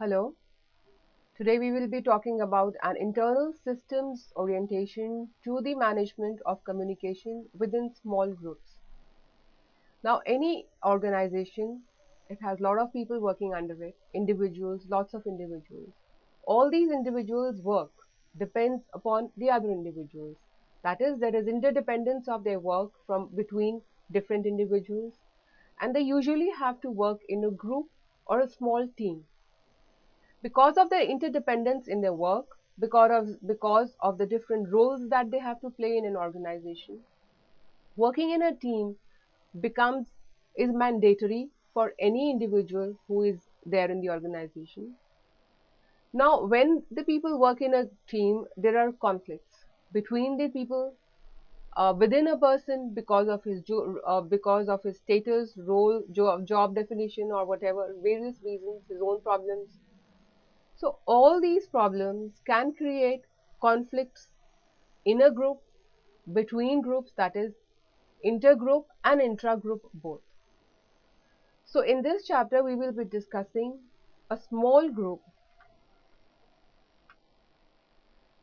Hello. Today we will be talking about an internal systems orientation to the management of communication within small groups. Now, any organization, it has a lot of people working under it, individuals, lots of individuals. All these individuals' work depends upon the other individuals. That is, there is interdependence of their work from between different individuals, and they usually have to work in a group or a small team. Because of their interdependence in their work, because of the different roles that they have to play in an organization, working in a team becomes is mandatory for any individual who is there in the organization. Now, when the people work in a team, there are conflicts between the people, within a person, because of his status, role, job definition, or whatever various reasons, his own problems. So all these problems can create conflicts in a group, between groups, that is intergroup and intragroup both. So in this chapter we will be discussing a small group,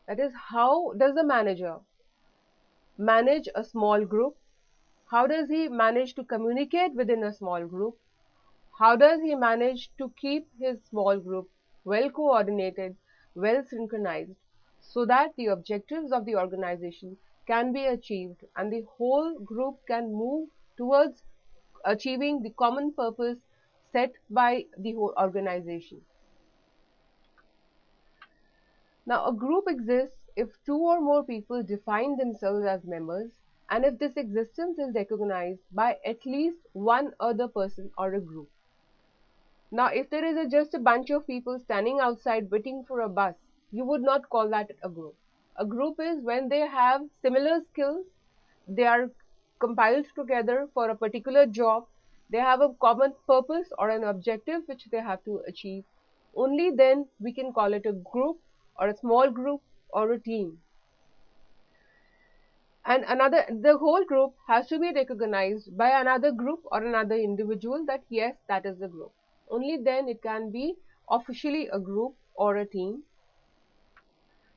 that is how does the manager manage a small group, how does he manage to communicate within a small group, how does he manage to keep his small group well coordinated, well synchronized, so that the objectives of the organization can be achieved and the whole group can move towards achieving the common purpose set by the whole organization. Now, a group exists if two or more people define themselves as members and if this existence is recognized by at least one other person or a group. Now, if there is just a bunch of people standing outside waiting for a bus, you would not call that a group. A group is when they have similar skills, they are compiled together for a particular job, they have a common purpose or an objective which they have to achieve. Only then we can call it a group or a small group or a team. And the whole group has to be recognized by another group or another individual that yes, that is the group. Only then it can be officially a group or a team.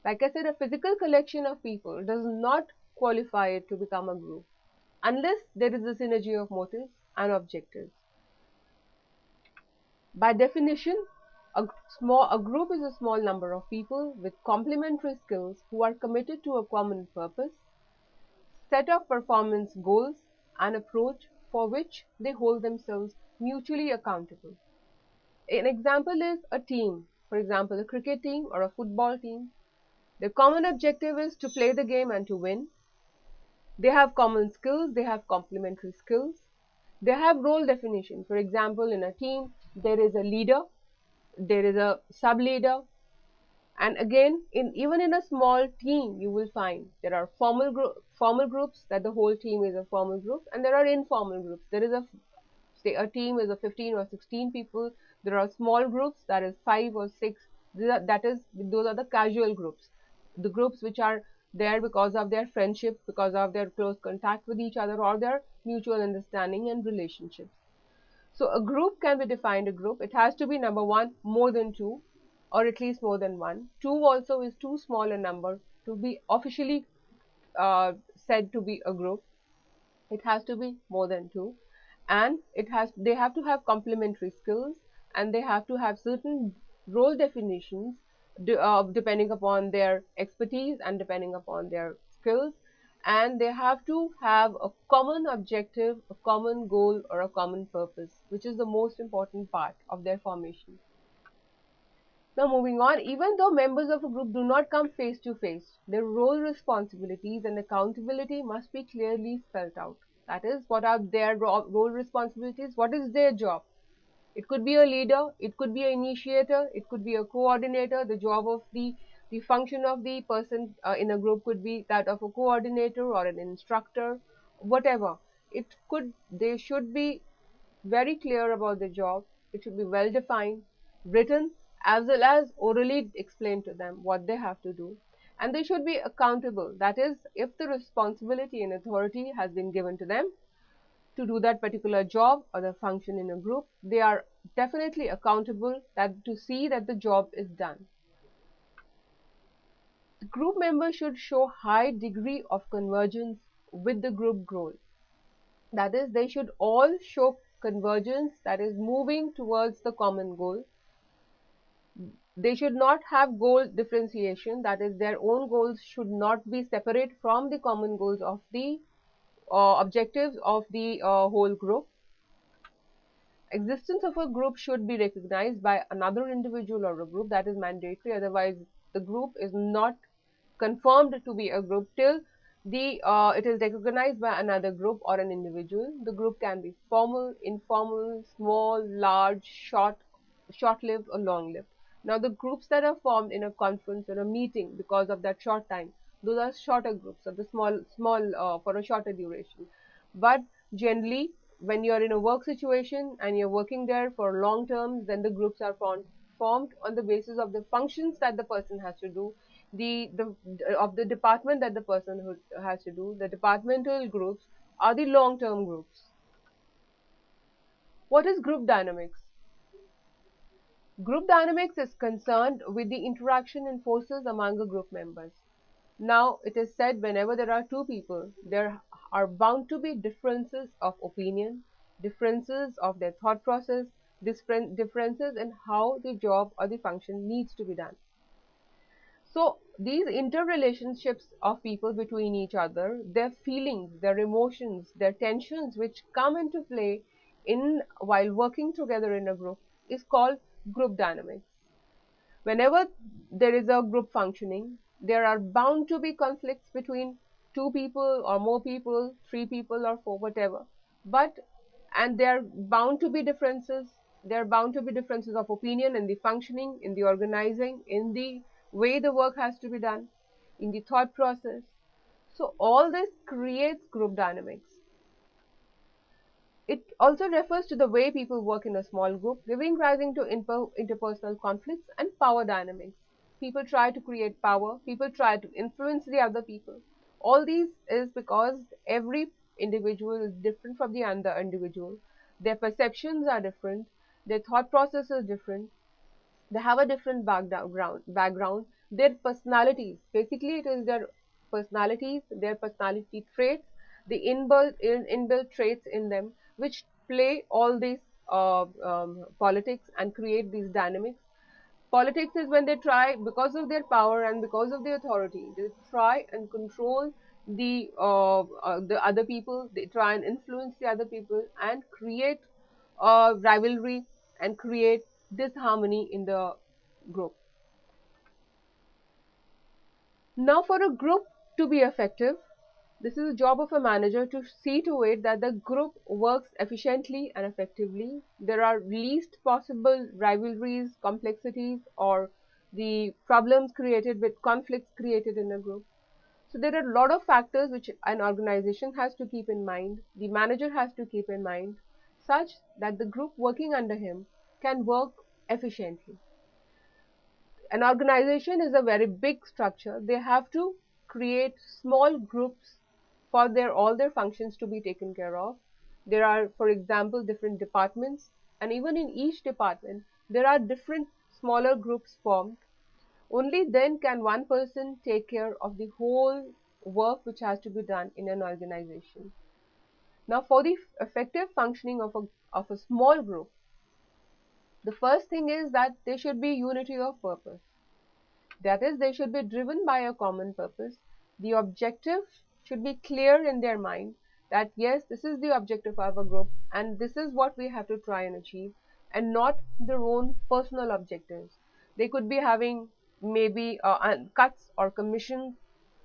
Like I said, a physical collection of people does not qualify it to become a group unless there is a synergy of motives and objectives. By definition, a group is a small number of people with complementary skills who are committed to a common purpose, set of performance goals, and approach for which they hold themselves mutually accountable. An example is a team, for example, a cricket team or a football team. Their common objective is to play the game and to win. They have common skills, they have complementary skills. They have role definition. For example, in a team, there is a leader, there is a sub leader, and again, even in a small team, you will find there are formal groups, that the whole team is a formal group, and there are informal groups. There is a say a team is a 15 or 16 people. There are small groups, that is 5 or 6. Those are the casual groups, the groups which are there because of their friendship, because of their close contact with each other, or their mutual understanding and relationships. So a group can be defined a group. It has to be number one, more than two, or at least more than one. Two also is too small a number to be officially said to be a group. It has to be more than two, and they have to have complementary skills, and they have to have certain role definitions depending upon their expertise and depending upon their skills, and they have to have a common objective, a common goal, or a common purpose, which is the most important part of their formation. Now moving on, even though members of a group do not come face to face, their role responsibilities and accountability must be clearly spelled out. That is, what are their role responsibilities? What is their job? It could be a leader, it could be an initiator, it could be a coordinator. The job of the function of the person in a group could be that of a coordinator or an instructor, whatever. They should be very clear about the job. It should be well defined, written, as well as orally explained to them what they have to do. And they should be accountable. That is, if the responsibility and authority has been given to them, to do that particular job or the function in a group. They are definitely accountable that to see that the job is done. The group members should show high degree of convergence with the group goal. That is, they should all show convergence, that is, moving towards the common goal. They should not have goal differentiation, that is, their own goals should not be separate from the common goals of the objectives of the whole group. Existence of a group should be recognized by another individual or a group, that is mandatory, otherwise the group is not confirmed to be a group till it is recognized by another group or an individual. The group can be formal, informal, small, large, short-lived or long-lived. Now the groups that are formed in a conference or a meeting because of that short time, those are shorter groups of the small for a shorter duration. But generally, when you're in a work situation and you're working there for long terms, then the groups are formed on the basis of the functions that the person has to do, the of the department that the person who has to do. The departmental groups are the long term groups. What is group dynamics? Group dynamics is concerned with the interaction and forces among the group members. Now, it is said whenever there are two people, there are bound to be differences of opinion, differences of their thought process, differences in how the job or the function needs to be done. So these interrelationships of people between each other, their feelings, their emotions, their tensions which come into play in while working together in a group is called group dynamics. Whenever there is a group functioning, there are bound to be conflicts between two people or more people, three people or four, whatever. But and there are bound to be differences. There are bound to be differences of opinion in the functioning, in the organizing, in the way the work has to be done, in the thought process. So all this creates group dynamics. It also refers to the way people work in a small group, giving rise to interpersonal conflicts and power dynamics. People try to create power, people try to influence the other people. All these is because every individual is different from the other individual. Their perceptions are different, their thought process is different, they have a different background, their personalities, basically it is their personalities, their personality traits, the inbuilt traits in them which play all these politics and create these dynamics. Politics is when they try, because of their power and because of their authority, they try and control the other people. They try and influence the other people and create rivalry and create disharmony in the group. Now, for a group to be effective, this is the job of a manager to see to it that the group works efficiently and effectively. There are least possible rivalries, complexities, or the problems created with conflicts created in a group. So there are a lot of factors which an organization has to keep in mind, the manager has to keep in mind, such that the group working under him can work efficiently. An organization is a very big structure. They have to create small groups for their all their functions to be taken care of. There are, for example, different departments, and even in each department there are different smaller groups formed. Only then can one person take care of the whole work which has to be done in an organization. Now, for the effective functioning of a small group, the first thing is that there should be unity of purpose. That is, they should be driven by a common purpose. The objective should be clear in their mind that yes, this is the objective of our group and this is what we have to try and achieve, and not their own personal objectives. They could be having maybe cuts or commissions.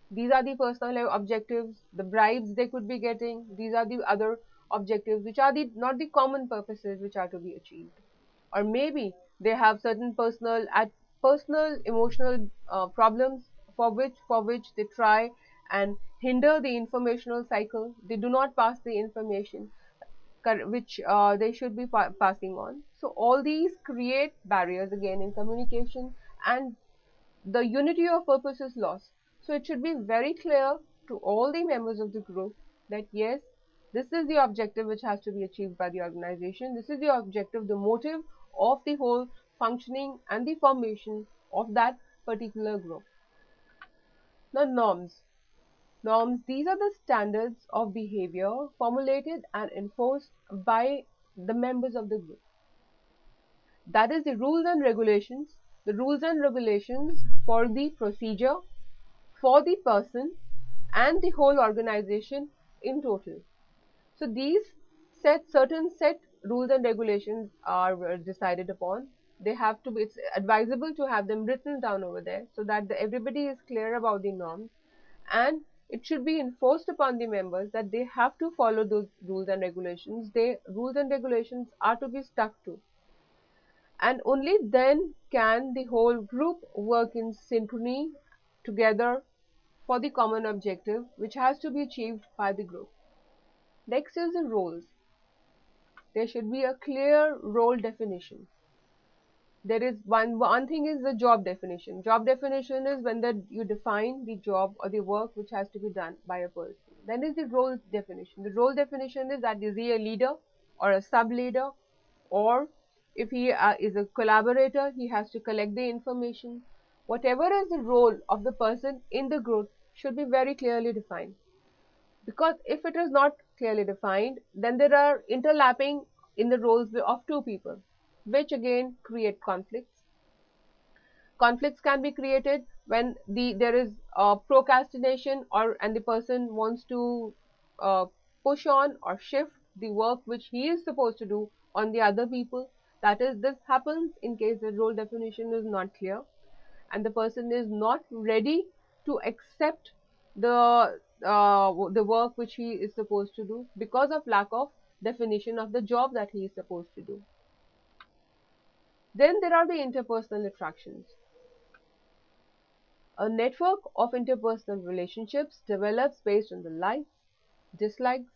These are the personal objectives, the bribes they could be getting. These are the other objectives which are the not the common purposes which are to be achieved. Or maybe they have certain personal emotional problems for which they try and hinder the informational cycle. They do not pass the information which they should be passing on. So all these create barriers again in communication, and the unity of purpose is lost. So it should be very clear to all the members of the group that yes, This is the objective which has to be achieved by the organization. This is the objective, the motive of the whole functioning and the formation of that particular group. Now, norms, these are the standards of behavior formulated and enforced by the members of the group. That is the rules and regulations for the procedure, for the person, and the whole organization in total. So these certain set rules and regulations are decided upon. They have to be, it's advisable to have them written down over there so that everybody is clear about the norms, and it should be enforced upon the members that they have to follow those rules and regulations. Rules and regulations are to be stuck to, and only then can the whole group work in synchrony together for the common objective which has to be achieved by the group. Next is the roles. There should be a clear role definition. There is one thing is the job definition. Job definition is when you define the job or the work which has to be done by a person. Then is the role definition. The role definition is that is he a leader or a sub leader, or if he is a collaborator, he has to collect the information. Whatever is the role of the person in the group should be very clearly defined, because if it is not clearly defined, then there are interlapping in the roles of two people, which again create conflicts. Conflicts can be created when there is procrastination, and the person wants to uh, push on or shift the work which he is supposed to do on the other people. That is, this happens in case the role definition is not clear and the person is not ready to accept the work which he is supposed to do because of lack of definition of the job that he is supposed to do. Then there are the interpersonal attractions. A network of interpersonal relationships develops based on the likes, dislikes,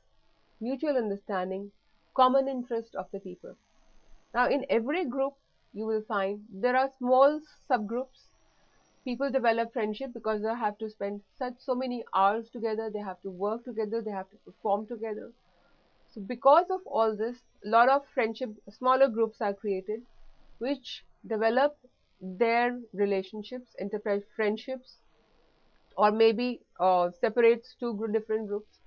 mutual understanding, common interest of the people. Now, in every group, you will find there are small subgroups. People develop friendship because they have to spend so many hours together, they have to work together, they have to perform together. So because of all this, a lot of friendship, smaller groups are created which develop their relationships, enterprise friendships, or maybe separates two different groups.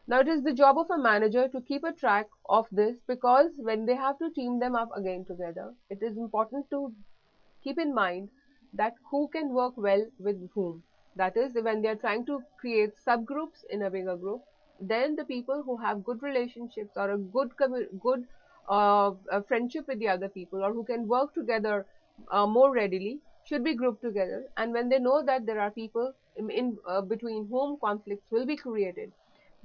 Now it is the job of a manager to keep a track of this, because when they have to team them up again together, it is important to keep in mind that who can work well with whom. That is, when they are trying to create subgroups in a bigger group, then the people who have good relationships or a good friendship with the other people, or who can work together more readily, should be grouped together. And when they know that there are people between whom conflicts will be created,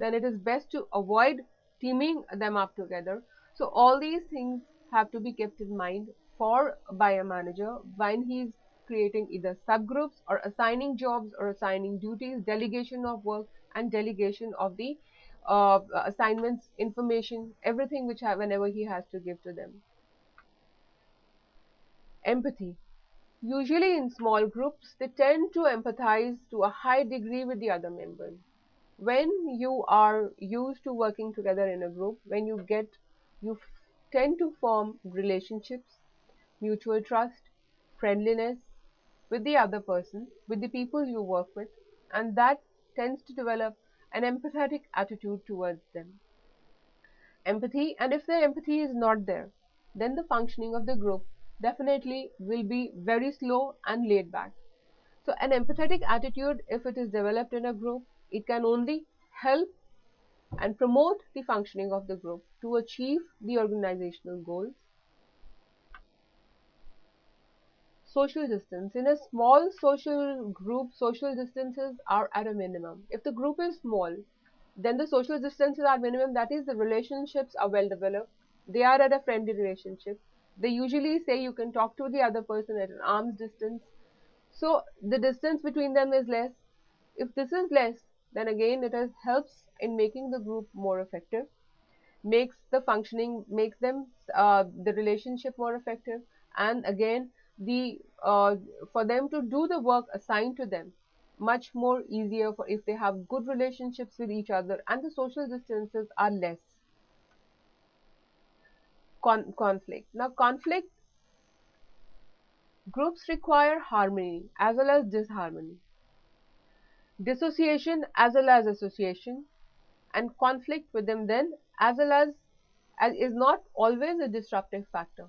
then it is best to avoid teaming them up together. So all these things have to be kept in mind for by a manager when he's creating either subgroups or assigning jobs or assigning duties, delegation of work, and delegation of the assignments, information, everything which whenever he has to give to them. Empathy. Usually in small groups, they tend to empathize to a high degree with the other members. When you are used to working together in a group, you tend to form relationships, mutual trust, friendliness with the other person, with the people you work with, and that tends to develop an empathetic attitude towards them. Empathy, and if the empathy is not there, then the functioning of the group definitely will be very slow and laid back. So an empathetic attitude, if it is developed in a group, it can only help and promote the functioning of the group to achieve the organizational goals. Social distance. In a small social group, social distances are at a minimum. If the group is small, then the social distances are minimum. That is, the relationships are well developed. They are at a friendly relationship. They usually say you can talk to the other person at an arm's distance. So the distance between them is less. If this is less, then again helps in making the group more effective, makes the functioning, makes them the relationship more effective, and again the for them to do the work assigned to them, much more easier for if they have good relationships with each other and the social distances are less. Conflict. Now, conflict groups require harmony as well as disharmony, dissociation as well as association, and conflict within them as is not always a disruptive factor.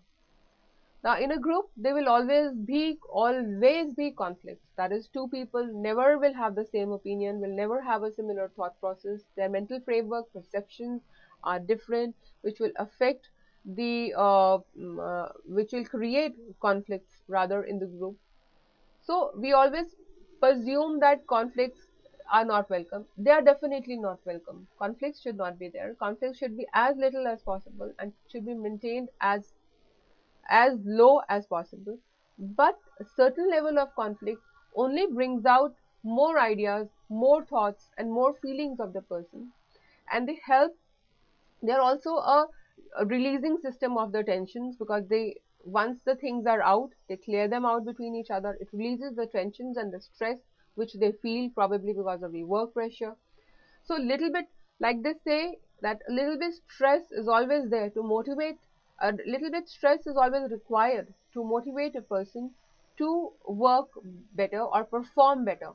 Now, in a group, there will always be conflicts. That is, two people never will have the same opinion, will never have a similar thought process. Their mental framework, perceptions are different, which will affect which will create conflicts rather in the group. So we always presume that conflicts are not welcome. They are definitely not welcome. Conflicts should not be there. Conflicts should be as little as possible and should be maintained as low as possible. But a certain level of conflict only brings out more ideas, more thoughts, and more feelings of the person, and they help. They're also a releasing system of the tensions because they once the things are out, they clear them out between each other. It releases the tensions and the stress which they feel probably because of the work pressure. So little bit, like they say that a little bit stress is always there to motivate. A little bit stress is always required to motivate a person to work better or perform better.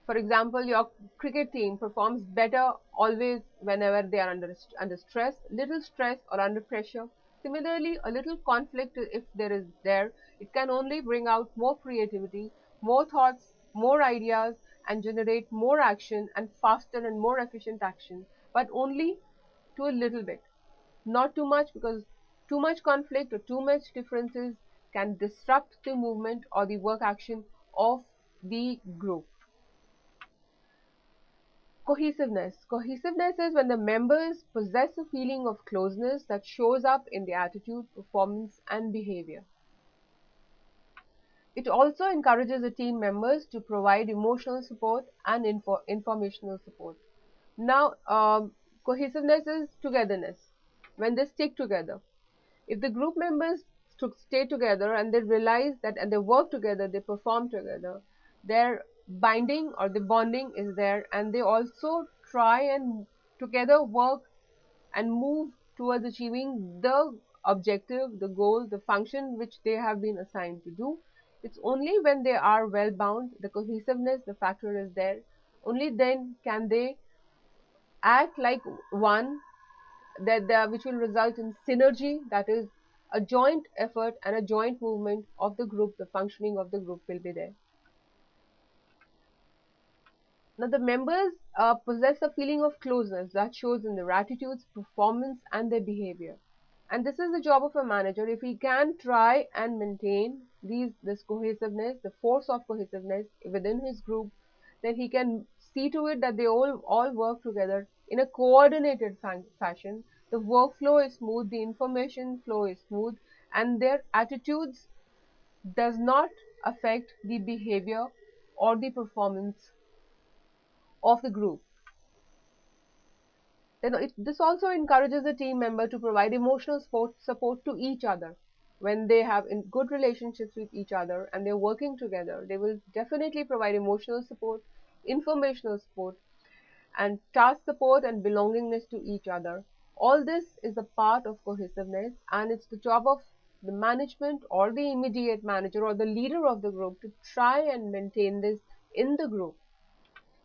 For example, your cricket team performs better always whenever they are under stress, little stress or under pressure. Similarly, a little conflict, if there is there, it can only bring out more creativity, more thoughts, more ideas, and generate more action and faster and more efficient action, but only to a little bit, not too much, because too much conflict or too much differences can disrupt the movement or the work action of the group. Cohesiveness. Cohesiveness is when the members possess a feeling of closeness that shows up in their attitude, performance, and behavior. It also encourages the team members to provide emotional support and informational support. Now, cohesiveness is togetherness. When they stick together, if the group members stay together and they realize that and they work together, they perform together, their binding or the bonding is there, and they also try and together work and move towards achieving the objective, the goal, the function which they have been assigned to do. It's only when they are well bound, the cohesiveness, the factor is there. Only then can they act like one, which will result in synergy, that is a joint effort and a joint movement of the group, the functioning of the group will be there. Now the members possess a feeling of closeness that shows in their attitudes, performance and their behavior. And this is the job of a manager. If he can try and maintain this cohesiveness, the force of cohesiveness within his group, then he can see to it that they all work together in a coordinated fashion. The workflow is smooth, the information flow is smooth, and their attitudes does not affect the behavior or the performance of the group. This also encourages the team member to provide emotional support to each other. When they have good relationships with each other and they're working together, they will definitely provide emotional support, informational support, and task support and belongingness to each other. All this is a part of cohesiveness, and it's the job of the management or the immediate manager or the leader of the group to try and maintain this in the group.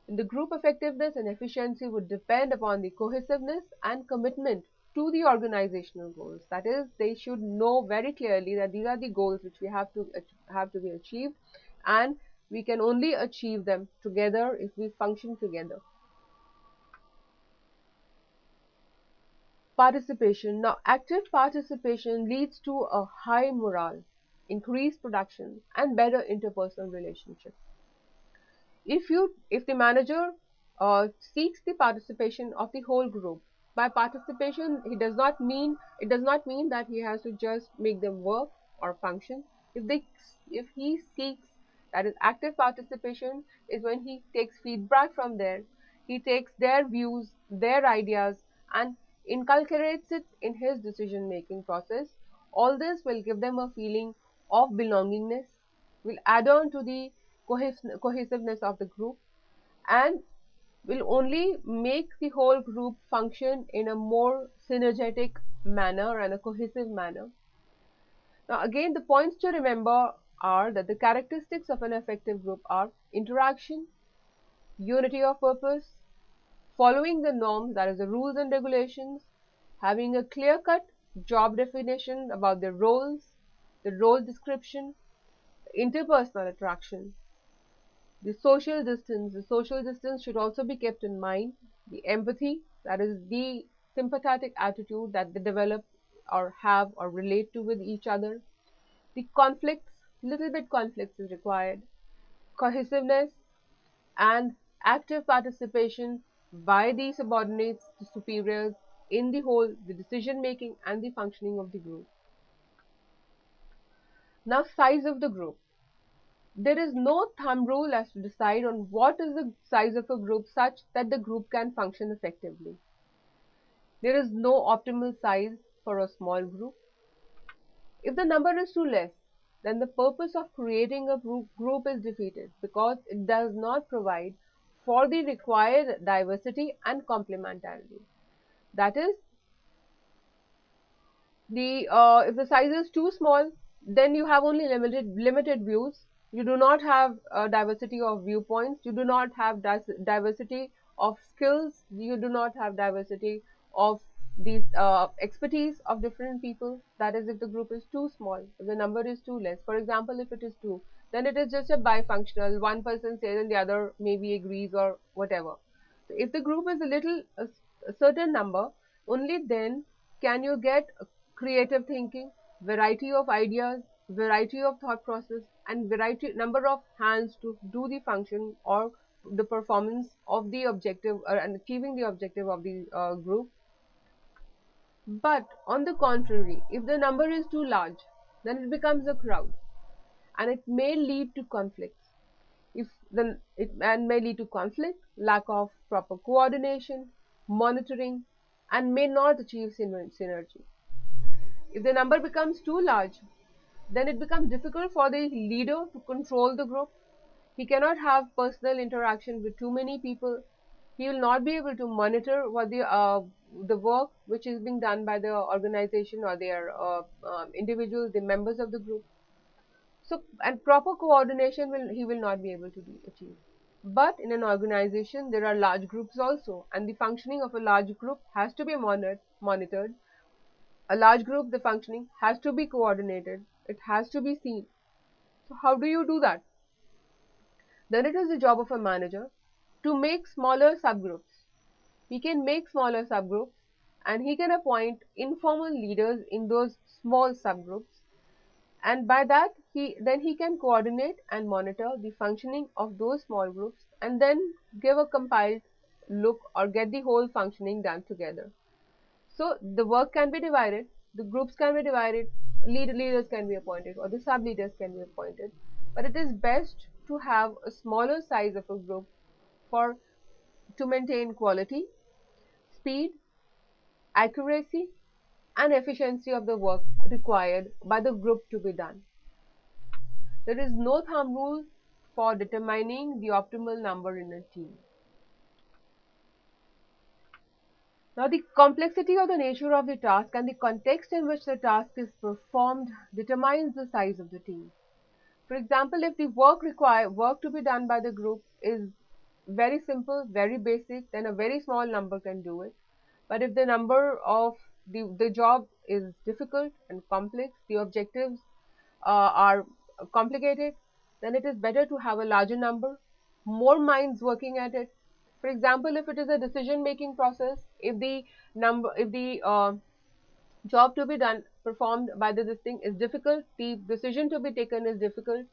The group effectiveness and efficiency would depend upon the cohesiveness and commitment to the organizational goals. That is, they should know very clearly that these are the goals which we have to be achieved, and we can only achieve them together if we function together. Participation. Now, active participation leads to a high morale, increased production, and better interpersonal relationships. If the manager seeks the participation of the whole group, by participation it does not mean that he has to just make them work or function. If he seeks, that is active participation is when he takes feedback from there, he takes their views, their ideas, and inculcates it in his decision making process. All this will give them a feeling of belongingness, will add on to the cohesiveness of the group, and will only make the whole group function in a more synergetic manner and a cohesive manner. Now, again, the points to remember are that the characteristics of an effective group are interaction, unity of purpose, following the norms, that is, the rules and regulations, having a clear cut job definition about their roles, the role description, interpersonal attraction, the social distance. The social distance should also be kept in mind. The empathy, that is the sympathetic attitude that they develop or have or relate to with each other. The conflicts, little bit conflicts is required. Cohesiveness and active participation by the subordinates to superiors in the whole, the decision making and the functioning of the group. Now, size of the group. There is no thumb rule as to decide on what is the size of a group such that the group can function effectively. There is no optimal size for a small group. If the number is too less, then the purpose of creating a group is defeated because it does not provide for the required diversity and complementarity. That is, the if the size is too small, then you have only limited views. You do not have diversity of viewpoints. You do not have diversity of skills. You do not have diversity of these expertise of different people. That is, if the group is too small, if the number is too less. For example, if it is two, then it is just a bifunctional. One person says and the other maybe agrees or whatever. So if the group is a certain number, only then can you get creative thinking, variety of ideas, variety of thought process, and variety number of hands to do the function or the performance of the objective and achieving the objective of the group. But on the contrary, if the number is too large, then it becomes a crowd, and it may lead to conflicts. If then it and may lead to conflict, lack of proper coordination, monitoring, and may not achieve synergy. If the number becomes too large, then it becomes difficult for the leader to control the group. He cannot have personal interaction with too many people. He will not be able to monitor what the work which is being done by the organization or their individuals, the members of the group. So, and proper coordination he will not be able to achieve. But in an organization, there are large groups also, and the functioning of a large group has to be monitored. A large group, the functioning has to be coordinated. It has to be seen. So how do you do that? Then it is the job of a manager to make smaller subgroups. He can make smaller subgroups and he can appoint informal leaders in those small subgroups, and by that he can coordinate and monitor the functioning of those small groups and then give a compiled look or get the whole functioning done together. So the work can be divided, the groups can be divided, leaders can be appointed or the sub leaders can be appointed, but it is best to have a smaller size of a group for to maintain quality, speed, accuracy, and efficiency of the work required by the group to be done. There is no thumb rule for determining the optimal number in a team. Now, the complexity or the nature of the task and the context in which the task is performed determines the size of the team. For example, if the work to be done by the group is very simple, very basic, then a very small number can do it. But if the number of the job is difficult and complex, the objectives are complicated, then it is better to have a larger number, more minds working at it. For example, if it is a decision making process, if the job to be done performed by this thing is difficult, the decision to be taken is difficult.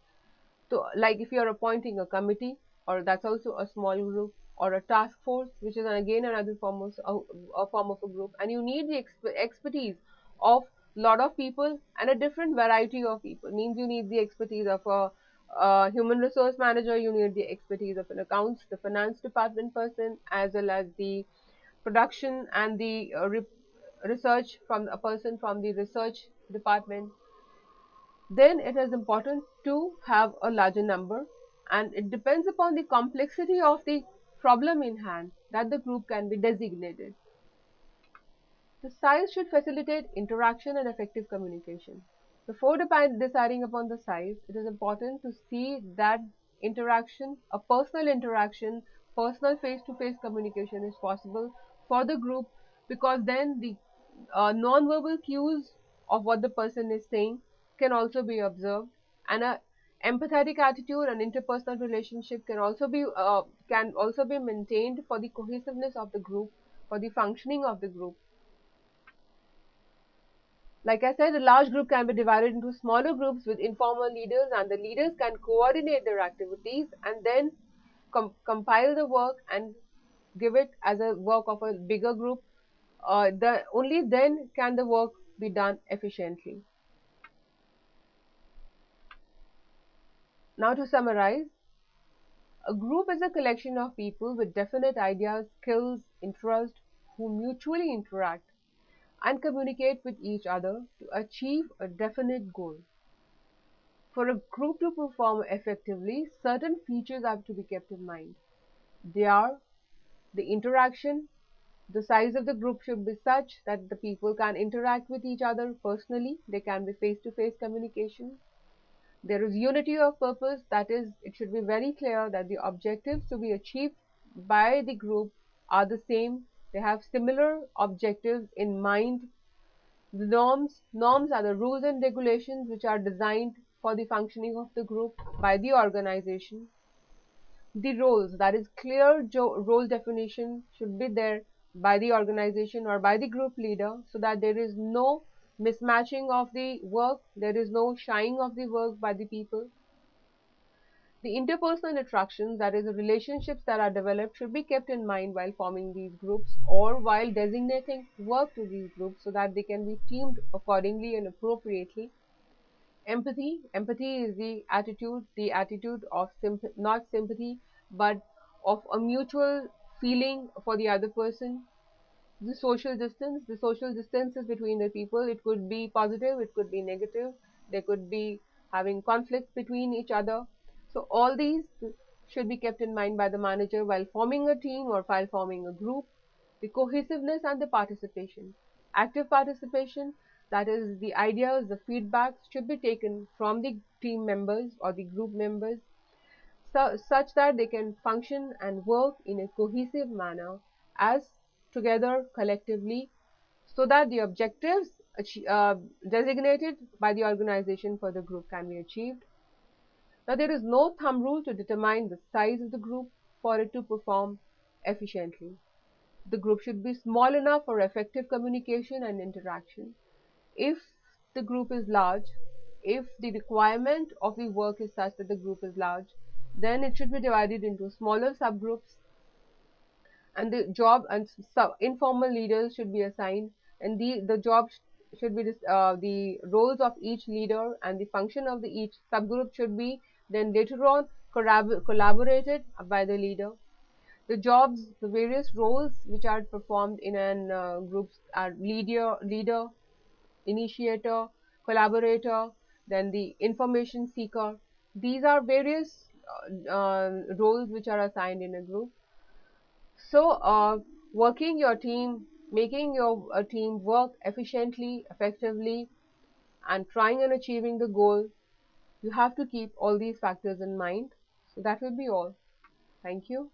So, like if you are appointing a committee, or that's also a small group, or a task force, which is again another form of a form of a group, and you need the expertise of lot of people and a different variety of people. Means you need the expertise of a human resource manager, you need the expertise of an accounts, the finance department person, as well as the production and the research from a person from the research department. Then it is important to have a larger number and it depends upon the complexity of the problem in hand that the group can be designated. The size should facilitate interaction and effective communication. Before deciding upon the size, it is important to see that interaction, a personal interaction, personal face-to-face communication is possible for the group, because then the non-verbal cues of what the person is saying can also be observed, and a empathetic attitude and interpersonal relationship can also be maintained for the cohesiveness of the group, for the functioning of the group. Like I said, a large group can be divided into smaller groups with informal leaders, and the leaders can coordinate their activities and then compile the work and give it as a work of a bigger group. Only then can the work be done efficiently. Now, to summarize, a group is a collection of people with definite ideas, skills, interests who mutually interact and communicate with each other to achieve a definite goal. For a group to perform effectively, certain features have to be kept in mind. They are the interaction. The size of the group should be such that the people can interact with each other personally. There can be face-to-face communication. There is unity of purpose, that is, it should be very clear that the objectives to be achieved by the group are the same. They have similar objectives in mind. The norms are the rules and regulations which are designed for the functioning of the group by the organization. The roles, that is clear role definition should be there by the organization or by the group leader, so that there is no mismatching of the work, there is no shying of the work by the people. The interpersonal attractions, that is the relationships that are developed, should be kept in mind while forming these groups or while designating work to these groups, so that they can be teamed accordingly and appropriately. Empathy is the attitude of not sympathy, but of a mutual feeling for the other person. The social distance is between the people. It could be positive, it could be negative. They could be having conflicts between each other. So all these should be kept in mind by the manager while forming a team or while forming a group. The cohesiveness and the participation. Active participation, that is the ideas, the feedbacks should be taken from the team members or the group members, such that they can function and work in a cohesive manner as together collectively, so that the objectives designated by the organization for the group can be achieved. Now, there is no thumb rule to determine the size of the group for it to perform efficiently. The group should be small enough for effective communication and interaction. If the group is large, if the requirement of the work is such that the group is large, then it should be divided into smaller subgroups, and the job and informal leaders should be assigned, and the job should be the roles of each leader and the function of the each subgroup should be then later on collaborated by the leader. The jobs, the various roles which are performed in an groups are leader, initiator, collaborator, then the information seeker. These are various roles which are assigned in a group. So, working your team, making your team work efficiently, effectively, and trying and achieving the goal, you have to keep all these factors in mind. So that will be all. Thank you.